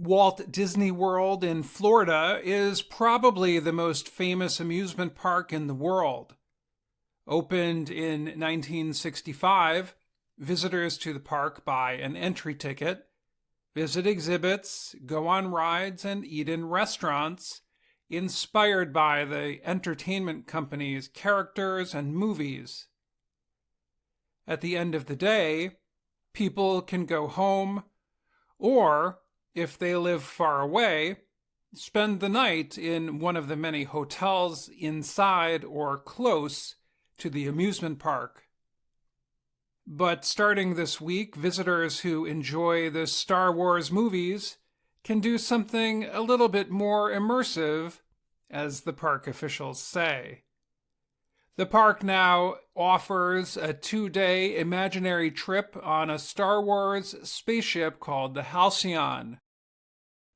Walt Disney World in Florida is probably the most famous amusement park in the world. Opened in 1965, visitors to the park buy an entry ticket, visit exhibits, go on rides, and eat in restaurants inspired by the entertainment company's characters and movies. At the end of the day, people can go home, or if they live far away, spend the night in one of the many hotels inside or close to the amusement park. But starting this week, visitors who enjoy the Star Wars movies can do something a little bit more immersive, as the park officials say. The park now offers a 2-day imaginary trip on a Star Wars spaceship called the Halcyon.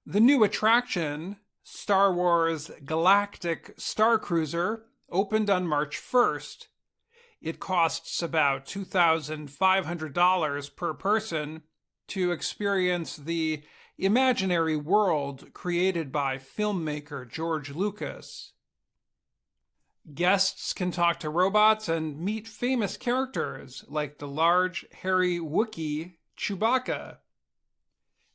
The new attraction, Star Wars Galactic Star Cruiser, opened on March 1st. It costs about $2,500 per person to experience the imaginary world created by filmmaker George Lucas. Guests can talk to robots and meet famous characters like the large, hairy Wookiee Chewbacca.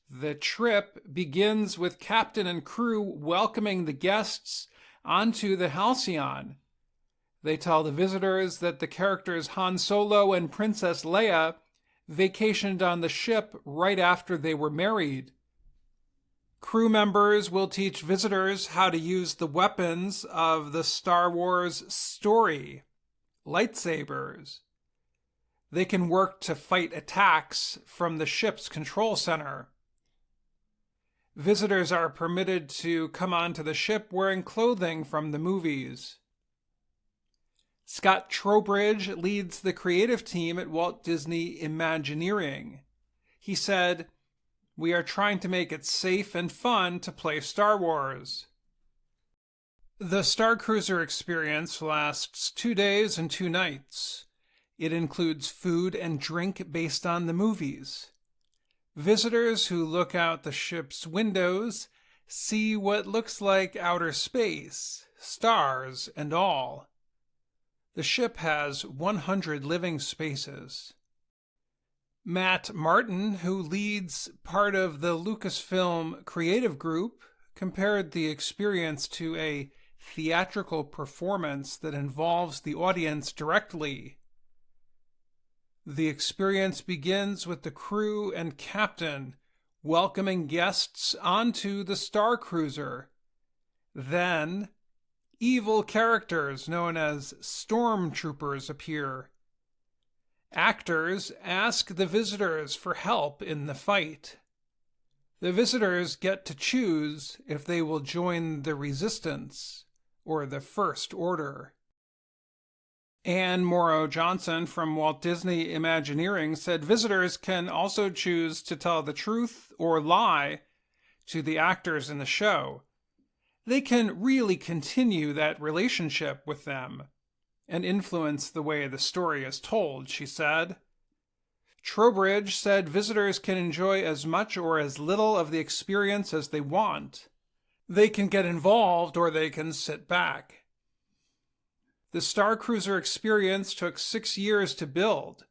The trip begins with captain and crew welcoming the guests onto the Halcyon. They tell the visitors that the characters Han Solo and Princess Leia vacationed on the ship right after they were married. Crew members will teach visitors how to use the weapons of the Star Wars story, lightsabers. They can work to fight attacks from the ship's control center. Visitors are permitted to come onto the ship wearing clothing from the movies. Scott Trowbridge leads the creative team at Walt Disney Imagineering. He said, "We are trying to make it safe and fun to play Star Wars." The Star Cruiser experience lasts 2 days and 2 nights. It includes food and drink based on the movies. Visitors who look out the ship's windows see what looks like outer space, stars and all. The ship has 100 living spaces. Matt Martin, who leads part of the Lucasfilm creative group, compared the experience to a theatrical performance that involves the audience directly. The experience begins with the crew and captain welcoming guests onto the Star Cruiser. Then, evil characters known as stormtroopers appear. Actors ask the visitors for help in the fight. The visitors get to choose if they will join the Resistance or the First Order. Anne Morrow Johnson from Walt Disney Imagineering said visitors can also choose to tell the truth or lie to the actors in the show. They can really continue that relationship with them and influence the way the story is told, she said. Trowbridge said visitors can enjoy as much or as little of the experience as they want. They can get involved or they can sit back. The Star Cruiser experience took 6 years to build.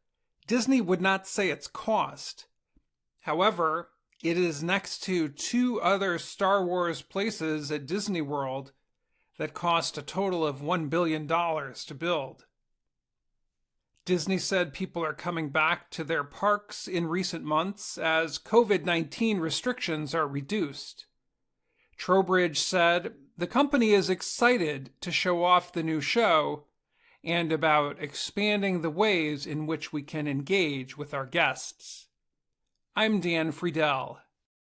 Disney would not say its cost. However, it is next to 2 other Star Wars places at Disney World that cost a total of $1 billion to build. Disney said people are coming back to their parks in recent months as COVID-19 restrictions are reduced. Trowbridge said the company is excited to show off the new show and about expanding the ways in which we can engage with our guests. I'm Dan Friedel.